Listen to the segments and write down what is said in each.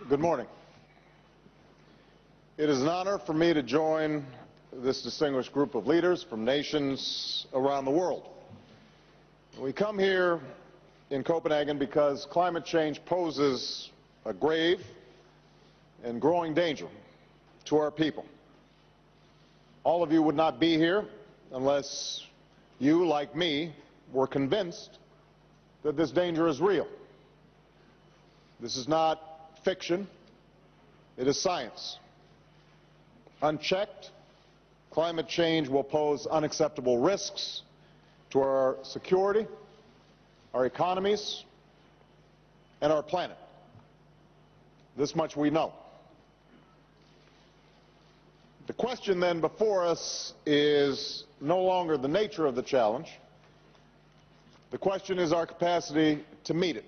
Good morning. It is an honor for me to join this distinguished group of leaders from nations around the world. We come here in Copenhagen because climate change poses a grave and growing danger to our people. All of you would not be here unless you, like me, were convinced that this danger is real. This is not fiction, it is science. Unchecked, climate change will pose unacceptable risks to our security, our economies, and our planet. This much we know. The question then before us is no longer the nature of the challenge. The question is our capacity to meet it.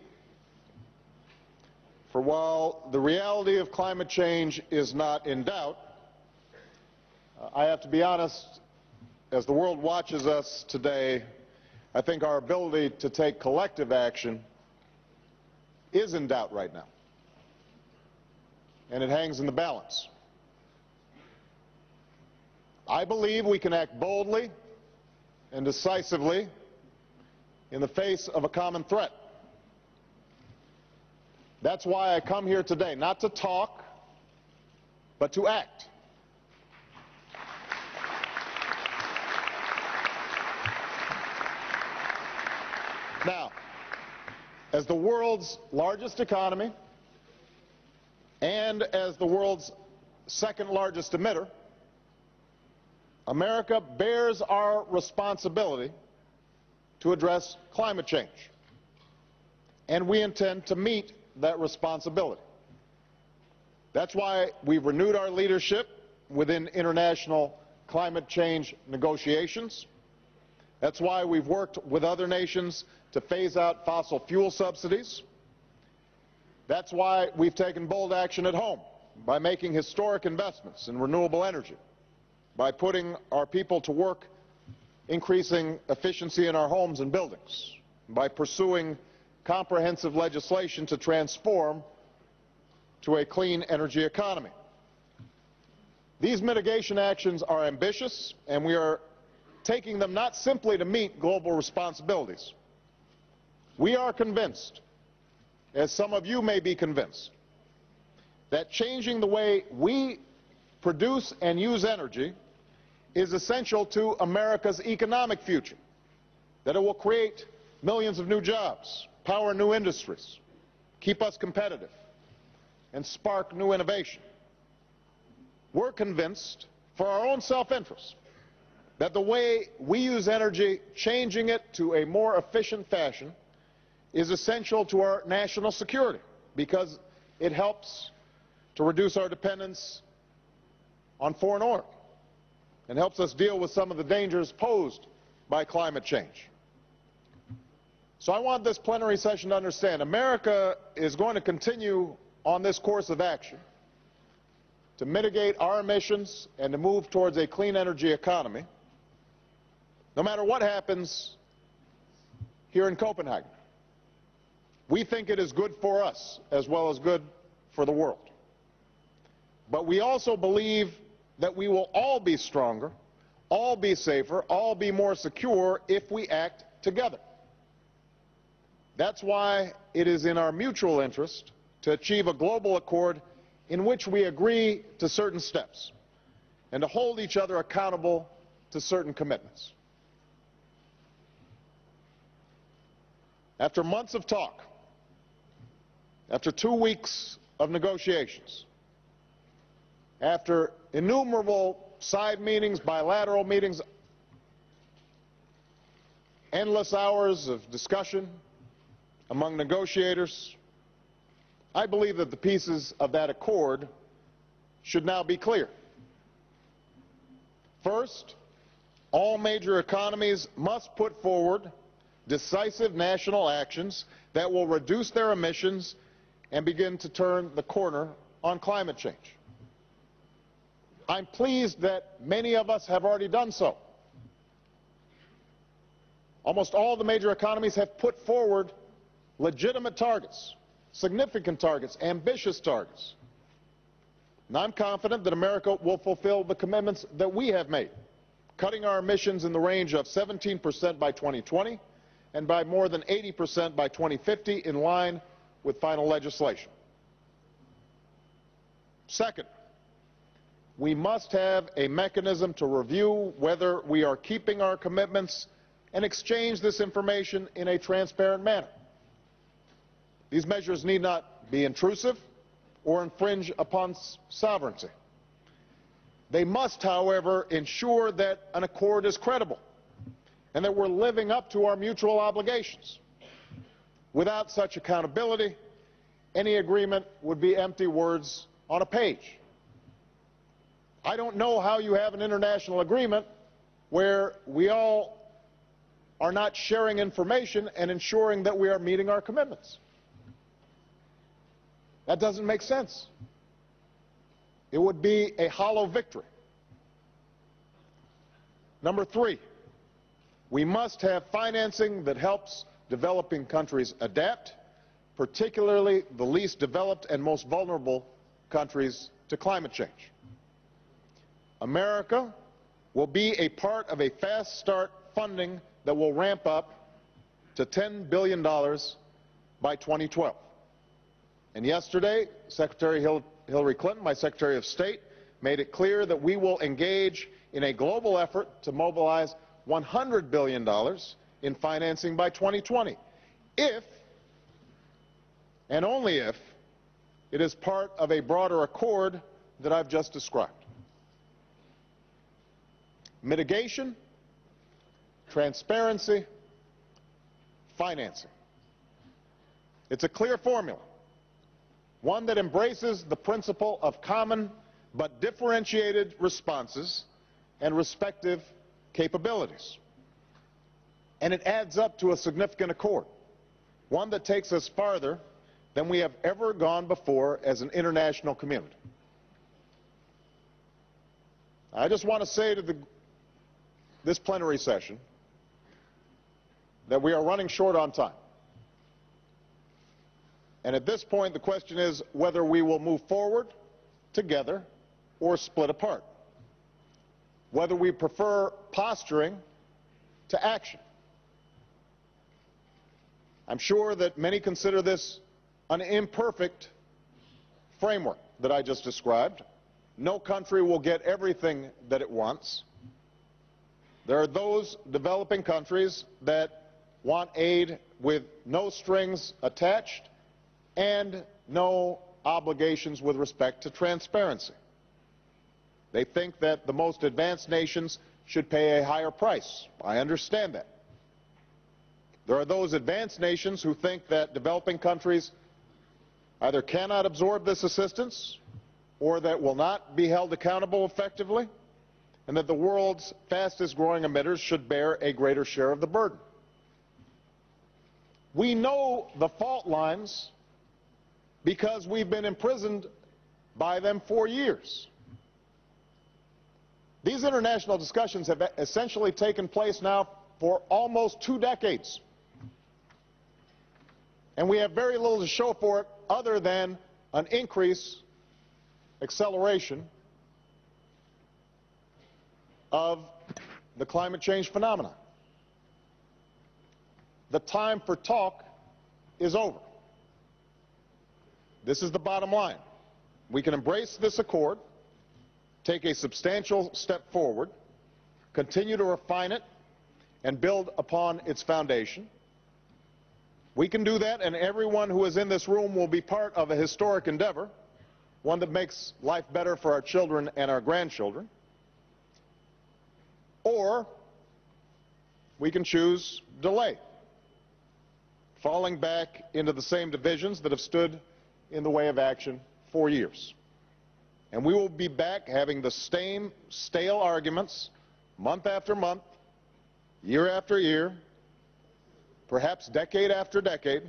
For while the reality of climate change is not in doubt, I have to be honest, as the world watches us today, I think our ability to take collective action is in doubt right now. And it hangs in the balance. I believe we can act boldly and decisively in the face of a common threat. That's why I come here today, not to talk, but to act. Now, as the world's largest economy and as the world's second largest emitter, America bears our responsibility to address climate change, and we intend to meet that responsibility. That's why we've renewed our leadership within international climate change negotiations. That's why we've worked with other nations to phase out fossil fuel subsidies. That's why we've taken bold action at home by making historic investments in renewable energy, by putting our people to work increasing efficiency in our homes and buildings, by pursuing comprehensive legislation to transform to a clean energy economy. These mitigation actions are ambitious, and we are taking them not simply to meet global responsibilities. We are convinced, as some of you may be convinced, that changing the way we produce and use energy is essential to America's economic future, that it will create millions of new jobs, power new industries, keep us competitive, and spark new innovation. We're convinced, for our own self-interest, that the way we use energy, changing it to a more efficient fashion, is essential to our national security because it helps to reduce our dependence on foreign oil and helps us deal with some of the dangers posed by climate change. So I want this plenary session to understand America is going to continue on this course of action to mitigate our emissions and to move towards a clean energy economy, no matter what happens here in Copenhagen. We think it is good for us as well as good for the world. But we also believe that we will all be stronger, all be safer, all be more secure if we act together. That's why it is in our mutual interest to achieve a global accord in which we agree to certain steps and to hold each other accountable to certain commitments. After months of talk, after 2 weeks of negotiations, after innumerable side meetings, bilateral meetings, endless hours of discussion among negotiators, I believe that the pieces of that accord should now be clear. First, all major economies must put forward decisive national actions that will reduce their emissions and begin to turn the corner on climate change. I'm pleased that many of us have already done so. Almost all the major economies have put forward legitimate targets significant targets, ambitious targets. And I'm confident that America will fulfill the commitments that we have made, cutting our emissions in the range of 17% by 2020 and by more than 80% by 2050, in line with final legislation. Second, we must have a mechanism to review whether we are keeping our commitments and exchange this information in a transparent manner. These measures need not be intrusive or infringe upon sovereignty. They must, however, ensure that an accord is credible and that we're living up to our mutual obligations. Without such accountability, any agreement would be empty words on a page. I don't know how you have an international agreement where we all are not sharing information and ensuring that we are meeting our commitments. That doesn't make sense. It would be a hollow victory. Number three, we must have financing that helps developing countries adapt, particularly the least developed and most vulnerable countries to climate change. America will be a part of a fast start funding that will ramp up to $10 billion by 2012. And yesterday, Secretary Hillary Clinton, my Secretary of State, made it clear that we will engage in a global effort to mobilize $100 billion in financing by 2020, if, and only if, it is part of a broader accord that I've just described. Mitigation, transparency, financing. It's a clear formula, one that embraces the principle of common but differentiated responses and respective capabilities. And it adds up to a significant accord, one that takes us farther than we have ever gone before as an international community. I just want to say to this plenary session that we are running short on time. And at this point, the question is whether we will move forward together or split apart, whether we prefer posturing to action. I'm sure that many consider this an imperfect framework that I just described. No country will get everything that it wants. There are those developing countries that want aid with no strings attached and no obligations with respect to transparency. They think that the most advanced nations should pay a higher price. I understand that. There are those advanced nations who think that developing countries either cannot absorb this assistance or that will not be held accountable effectively, and that the world's fastest growing emitters should bear a greater share of the burden. We know the fault lines because we've been imprisoned by them for years. These international discussions have essentially taken place now for almost 2 decades. And we have very little to show for it other than an increase, acceleration of the climate change phenomenon. The time for talk is over. This is the bottom line. We can embrace this accord, take a substantial step forward, continue to refine it, and build upon its foundation. We can do that, and everyone who is in this room will be part of a historic endeavor, one that makes life better for our children and our grandchildren. Or we can choose delay, falling back into the same divisions that have stood in the way of action for years. And we will be back having the same stale arguments month after month, year after year, perhaps decade after decade,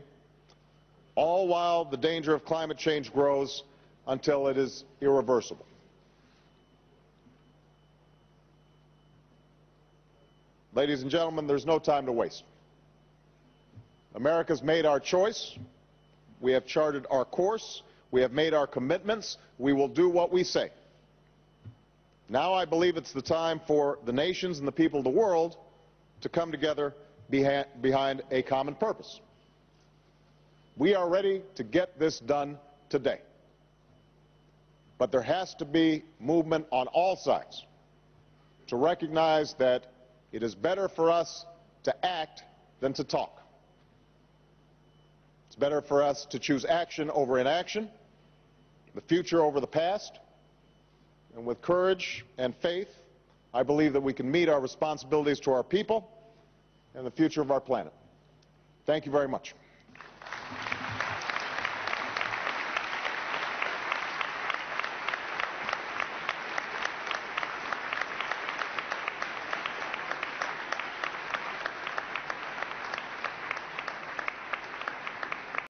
all while the danger of climate change grows until it is irreversible. Ladies and gentlemen, there's no time to waste. America's made our choice. We have charted our course. We have made our commitments. We will do what we say. Now I believe it's the time for the nations and the people of the world to come together behind a common purpose. We are ready to get this done today. But there has to be movement on all sides to recognize that it is better for us to act than to talk. It's better for us to choose action over inaction, the future over the past, and with courage and faith, I believe that we can meet our responsibilities to our people and the future of our planet. Thank you very much.